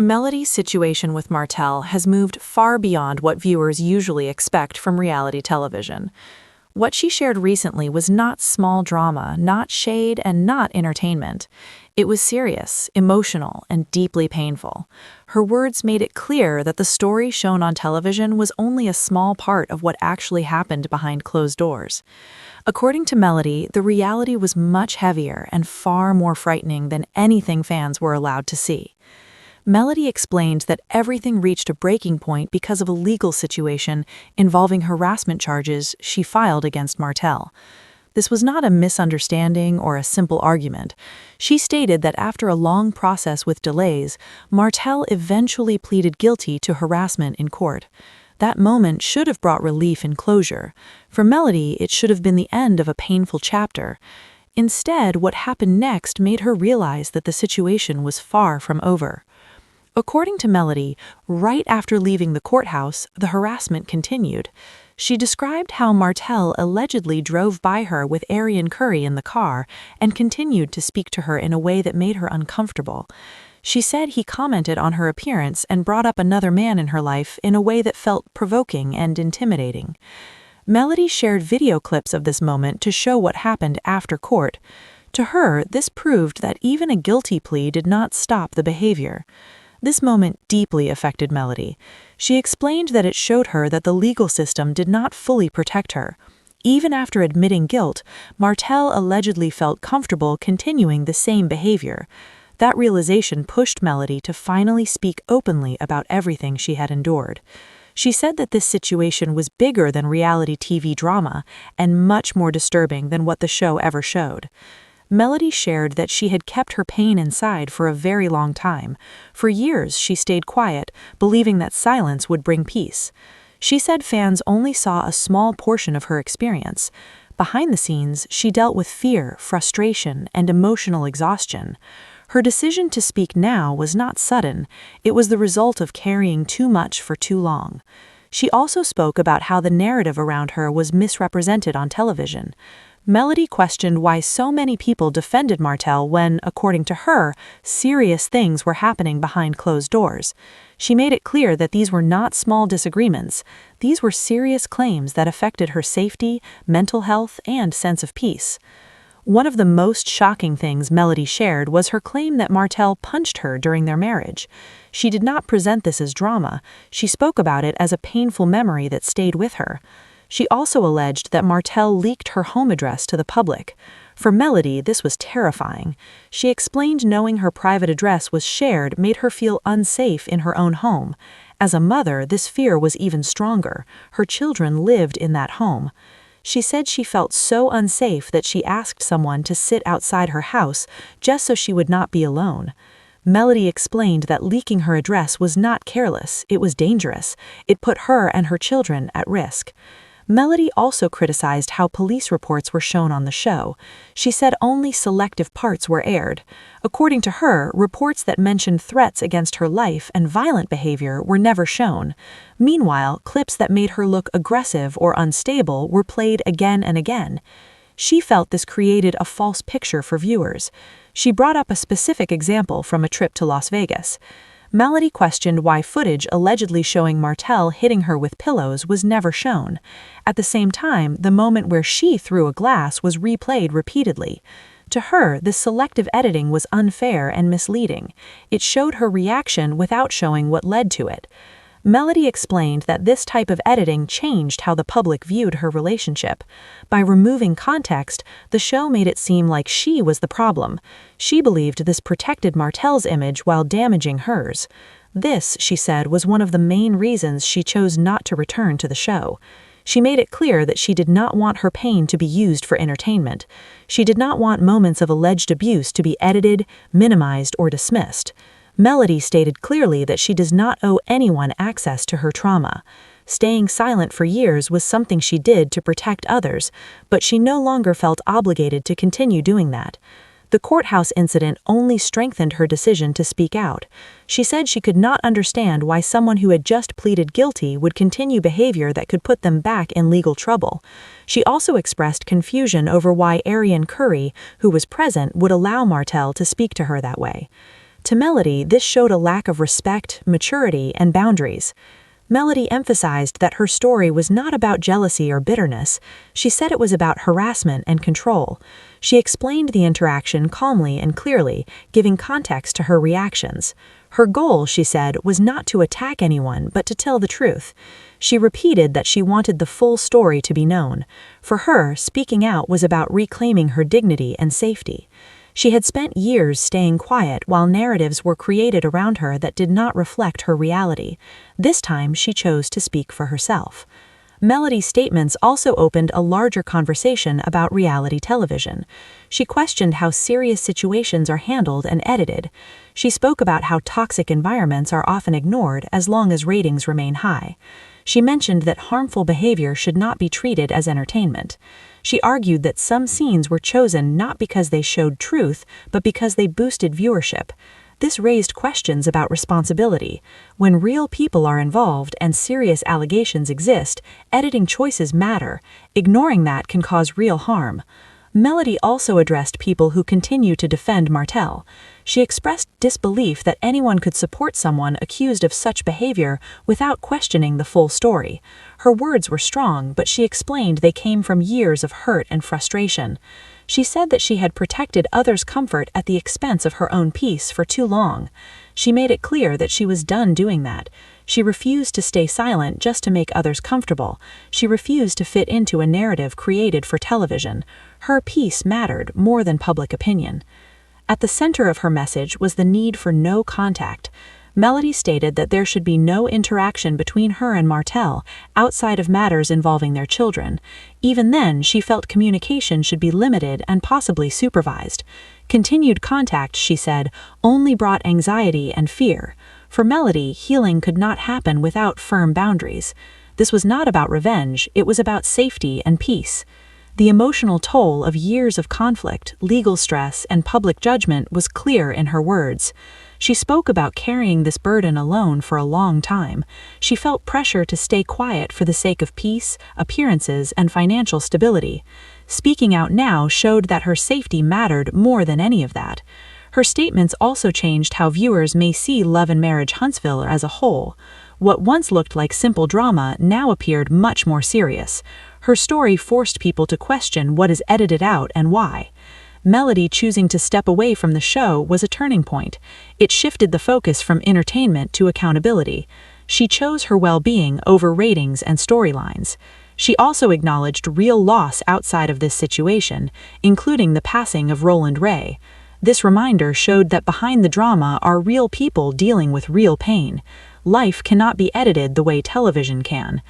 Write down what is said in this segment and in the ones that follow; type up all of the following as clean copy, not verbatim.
Melody's situation with Martell has moved far beyond what viewers usually expect from reality television. What she shared recently was not small drama, not shade, and not entertainment. It was serious, emotional, and deeply painful. Her words made it clear that the story shown on television was only a small part of what actually happened behind closed doors. According to Melody, the reality was much heavier and far more frightening than anything fans were allowed to see. Melody explained that everything reached a breaking point because of a legal situation involving harassment charges she filed against Martell. This was not a misunderstanding or a simple argument. She stated that after a long process with delays, Martell eventually pleaded guilty to harassment in court. That moment should have brought relief and closure. For Melody, it should have been the end of a painful chapter. Instead, what happened next made her realize that the situation was far from over. According to Melody, right after leaving the courthouse, the harassment continued. She described how Martell allegedly drove by her with Arian Curry in the car and continued to speak to her in a way that made her uncomfortable. She said he commented on her appearance and brought up another man in her life in a way that felt provoking and intimidating. Melody shared video clips of this moment to show what happened after court. To her, this proved that even a guilty plea did not stop the behavior. This moment deeply affected Melody. She explained that it showed her that the legal system did not fully protect her. Even after admitting guilt, Martell allegedly felt comfortable continuing the same behavior. That realization pushed Melody to finally speak openly about everything she had endured. She said that this situation was bigger than reality TV drama and much more disturbing than what the show ever showed. Melody shared that she had kept her pain inside for a very long time. For years, she stayed quiet, believing that silence would bring peace. She said fans only saw a small portion of her experience. Behind the scenes, she dealt with fear, frustration, and emotional exhaustion. Her decision to speak now was not sudden. It was the result of carrying too much for too long. She also spoke about how the narrative around her was misrepresented on television. Melody questioned why so many people defended Martell when, according to her, serious things were happening behind closed doors. She made it clear that these were not small disagreements. These were serious claims that affected her safety, mental health, and sense of peace. One of the most shocking things Melody shared was her claim that Martell punched her during their marriage. She did not present this as drama. She spoke about it as a painful memory that stayed with her. She also alleged that Martell leaked her home address to the public. For Melody, this was terrifying. She explained knowing her private address was shared made her feel unsafe in her own home. As a mother, this fear was even stronger. Her children lived in that home. She said she felt so unsafe that she asked someone to sit outside her house just so she would not be alone. Melody explained that leaking her address was not careless, it was dangerous. It put her and her children at risk. Melody also criticized how police reports were shown on the show. She said only selective parts were aired. According to her, reports that mentioned threats against her life and violent behavior were never shown. Meanwhile, clips that made her look aggressive or unstable were played again and again. She felt this created a false picture for viewers. She brought up a specific example from a trip to Las Vegas. Melody questioned why footage allegedly showing Martell hitting her with pillows was never shown. At the same time, the moment where she threw a glass was replayed repeatedly. To her, this selective editing was unfair and misleading. It showed her reaction without showing what led to it. Melody explained that this type of editing changed how the public viewed her relationship. By removing context, the show made it seem like she was the problem. She believed this protected Martell's image while damaging hers. This, she said, was one of the main reasons she chose not to return to the show. She made it clear that she did not want her pain to be used for entertainment. She did not want moments of alleged abuse to be edited, minimized, or dismissed. Melody stated clearly that she does not owe anyone access to her trauma. Staying silent for years was something she did to protect others, but she no longer felt obligated to continue doing that. The courthouse incident only strengthened her decision to speak out. She said she could not understand why someone who had just pleaded guilty would continue behavior that could put them back in legal trouble. She also expressed confusion over why Arian Curry, who was present, would allow Martell to speak to her that way. To Melody, this showed a lack of respect, maturity, and boundaries. Melody emphasized that her story was not about jealousy or bitterness. She said it was about harassment and control. She explained the interaction calmly and clearly, giving context to her reactions. Her goal, she said, was not to attack anyone, but to tell the truth. She repeated that she wanted the full story to be known. For her, speaking out was about reclaiming her dignity and safety. She had spent years staying quiet while narratives were created around her that did not reflect her reality. This time, she chose to speak for herself. Melody's statements also opened a larger conversation about reality television. She questioned how serious situations are handled and edited. She spoke about how toxic environments are often ignored as long as ratings remain high. She mentioned that harmful behavior should not be treated as entertainment. She argued that some scenes were chosen not because they showed truth, but because they boosted viewership. This raised questions about responsibility. When real people are involved and serious allegations exist, editing choices matter. Ignoring that can cause real harm. Melody also addressed people who continue to defend Martell. She expressed disbelief that anyone could support someone accused of such behavior without questioning the full story. Her words were strong, but she explained they came from years of hurt and frustration. She said that she had protected others' comfort at the expense of her own peace for too long. She made it clear that she was done doing that. She refused to stay silent just to make others comfortable. She refused to fit into a narrative created for television. Her peace mattered more than public opinion. At the center of her message was the need for no contact. Melody stated that there should be no interaction between her and Martell outside of matters involving their children. Even then, she felt communication should be limited and possibly supervised. Continued contact, she said, only brought anxiety and fear. For Melody, healing could not happen without firm boundaries. This was not about revenge, it was about safety and peace. The emotional toll of years of conflict, legal stress, and public judgment was clear in her words. She spoke about carrying this burden alone for a long time. She felt pressure to stay quiet for the sake of peace, appearances, and financial stability. Speaking out now showed that her safety mattered more than any of that. Her statements also changed how viewers may see Love and Marriage Huntsville as a whole. What once looked like simple drama now appeared much more serious. Her story forced people to question what is edited out and why. Melody choosing to step away from the show was a turning point. It shifted the focus from entertainment to accountability. She chose her well-being over ratings and storylines. She also acknowledged real loss outside of this situation, including the passing of Roland Ray. This reminder showed that behind the drama are real people dealing with real pain. Life cannot be edited the way television can.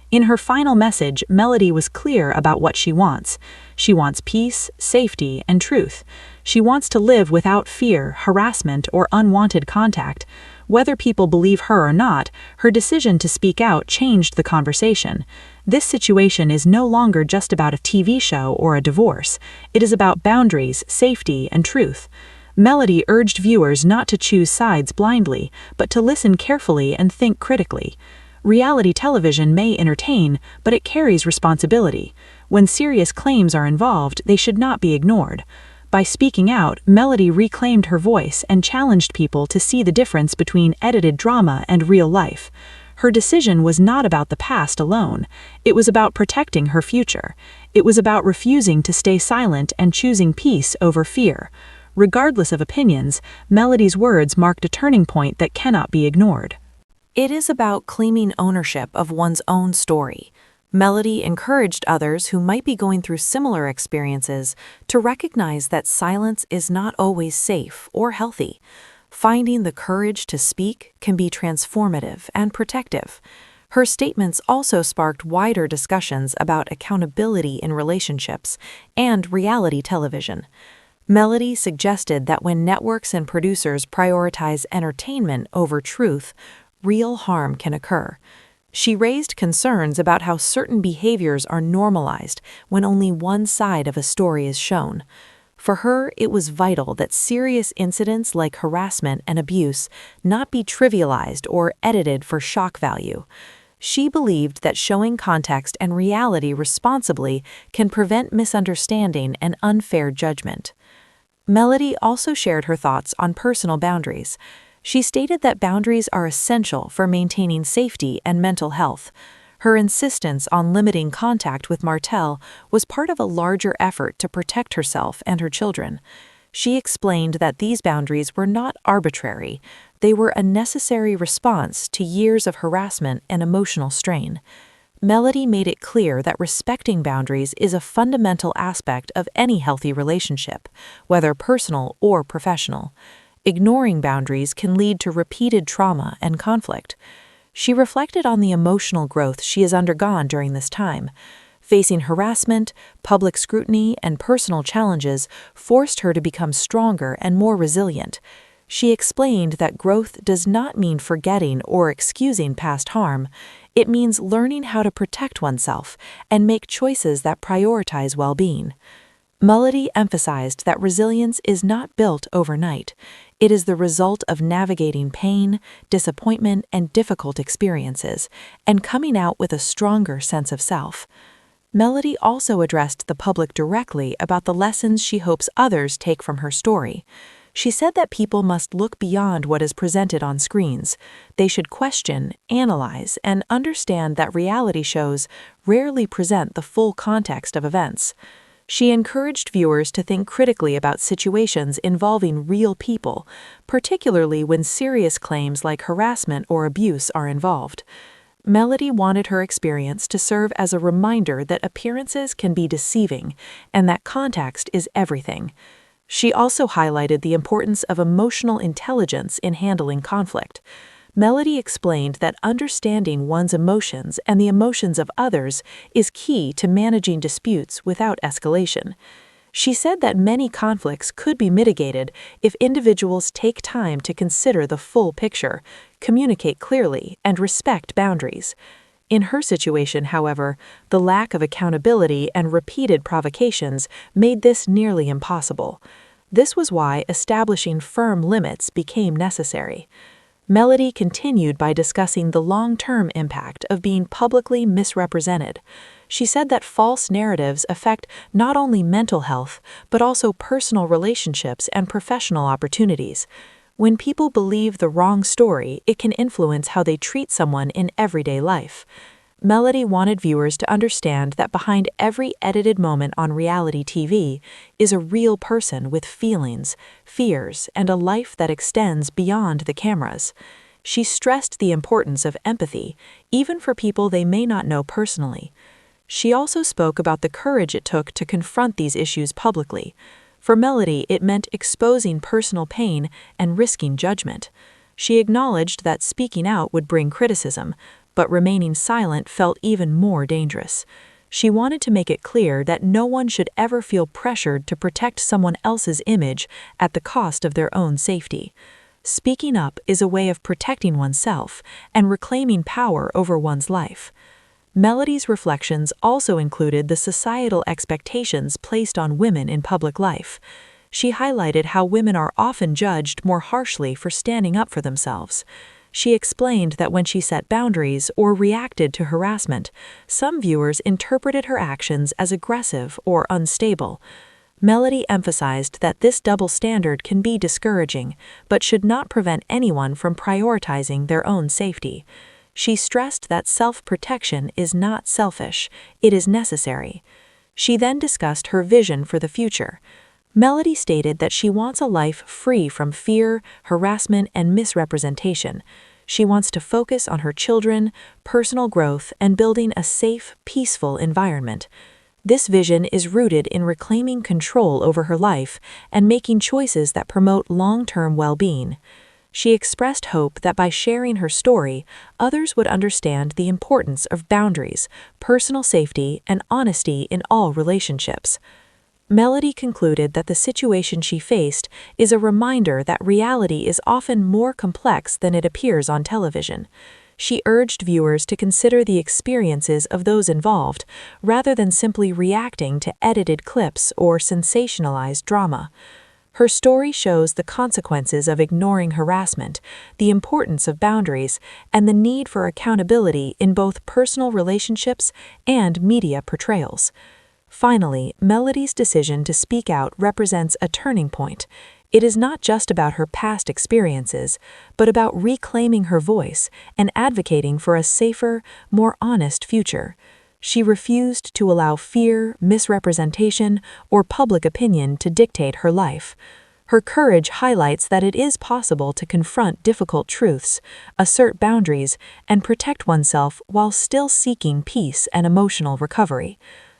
In her final message, Melody was clear about what she wants. She wants peace, safety, and truth. She wants to live without fear, harassment, or unwanted contact. Whether people believe her or not, her decision to speak out changed the conversation. This situation is no longer just about a TV show or a divorce. It is about boundaries, safety, and truth. Melody urged viewers not to choose sides blindly, but to listen carefully and think critically. Reality television may entertain, but it carries responsibility. When serious claims are involved, they should not be ignored. By speaking out, Melody reclaimed her voice and challenged people to see the difference between edited drama and real life. Her decision was not about the past alone. It was about protecting her future. It was about refusing to stay silent and choosing peace over fear. Regardless of opinions, Melody's words marked a turning point that cannot be ignored. It is about claiming ownership of one's own story. Melody encouraged others who might be going through similar experiences to recognize that silence is not always safe or healthy. Finding the courage to speak can be transformative and protective. Her statements also sparked wider discussions about accountability in relationships and reality television. Melody suggested that when networks and producers prioritize entertainment over truth, real harm can occur. She raised concerns about how certain behaviors are normalized when only one side of a story is shown. For her, it was vital that serious incidents like harassment and abuse not be trivialized or edited for shock value. She believed that showing context and reality responsibly can prevent misunderstanding and unfair judgment. Melody also shared her thoughts on personal boundaries. She stated that boundaries are essential for maintaining safety and mental health. Her insistence on limiting contact with Martel was part of a larger effort to protect herself and her children. She explained that these boundaries were not arbitrary. They were a necessary response to years of harassment and emotional strain. Melody made it clear that respecting boundaries is a fundamental aspect of any healthy relationship, whether personal or professional. Ignoring boundaries can lead to repeated trauma and conflict. She reflected on the emotional growth she has undergone during this time. Facing harassment, public scrutiny, and personal challenges forced her to become stronger and more resilient. She explained that growth does not mean forgetting or excusing past harm. It means learning how to protect oneself and make choices that prioritize well-being. Melody emphasized that resilience is not built overnight. It is the result of navigating pain, disappointment, and difficult experiences, and coming out with a stronger sense of self. Melody also addressed the public directly about the lessons she hopes others take from her story. She said that people must look beyond what is presented on screens. They should question, analyze, and understand that reality shows rarely present the full context of events. She encouraged viewers to think critically about situations involving real people, particularly when serious claims like harassment or abuse are involved. Melody wanted her experience to serve as a reminder that appearances can be deceiving and that context is everything. She also highlighted the importance of emotional intelligence in handling conflict. Melody explained that understanding one's emotions and the emotions of others is key to managing disputes without escalation. She said that many conflicts could be mitigated if individuals take time to consider the full picture, communicate clearly, and respect boundaries. In her situation, however, the lack of accountability and repeated provocations made this nearly impossible. This was why establishing firm limits became necessary. Melody continued by discussing the long-term impact of being publicly misrepresented. She said that false narratives affect not only mental health, but also personal relationships and professional opportunities. When people believe the wrong story, it can influence how they treat someone in everyday life. Melody wanted viewers to understand that behind every edited moment on reality TV is a real person with feelings, fears, and a life that extends beyond the cameras. She stressed the importance of empathy, even for people they may not know personally. She also spoke about the courage it took to confront these issues publicly. For Melody, it meant exposing personal pain and risking judgment. She acknowledged that speaking out would bring criticism, but remaining silent felt even more dangerous. She wanted to make it clear that no one should ever feel pressured to protect someone else's image at the cost of their own safety. Speaking up is a way of protecting oneself and reclaiming power over one's life. Melody's reflections also included the societal expectations placed on women in public life. She highlighted how women are often judged more harshly for standing up for themselves. She explained that when she set boundaries or reacted to harassment, some viewers interpreted her actions as aggressive or unstable. Melody emphasized that this double standard can be discouraging, but should not prevent anyone from prioritizing their own safety. She stressed that self-protection is not selfish, it is necessary. She then discussed her vision for the future. Melody stated that she wants a life free from fear, harassment, and misrepresentation. She wants to focus on her children, personal growth, and building a safe, peaceful environment. This vision is rooted in reclaiming control over her life and making choices that promote long-term well-being. She expressed hope that by sharing her story, others would understand the importance of boundaries, personal safety, and honesty in all relationships. Melody concluded that the situation she faced is a reminder that reality is often more complex than it appears on television. She urged viewers to consider the experiences of those involved, rather than simply reacting to edited clips or sensationalized drama. Her story shows the consequences of ignoring harassment, the importance of boundaries, and the need for accountability in both personal relationships and media portrayals. Finally, Melody's decision to speak out represents a turning point. It is not just about her past experiences, but about reclaiming her voice and advocating for a safer, more honest future. She refused to allow fear, misrepresentation, or public opinion to dictate her life. Her courage highlights that it is possible to confront difficult truths, assert boundaries, and protect oneself while still seeking peace and emotional recovery.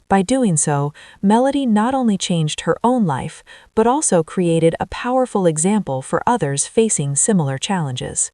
By doing so, Melody not only changed her own life, but also created a powerful example for others facing similar challenges.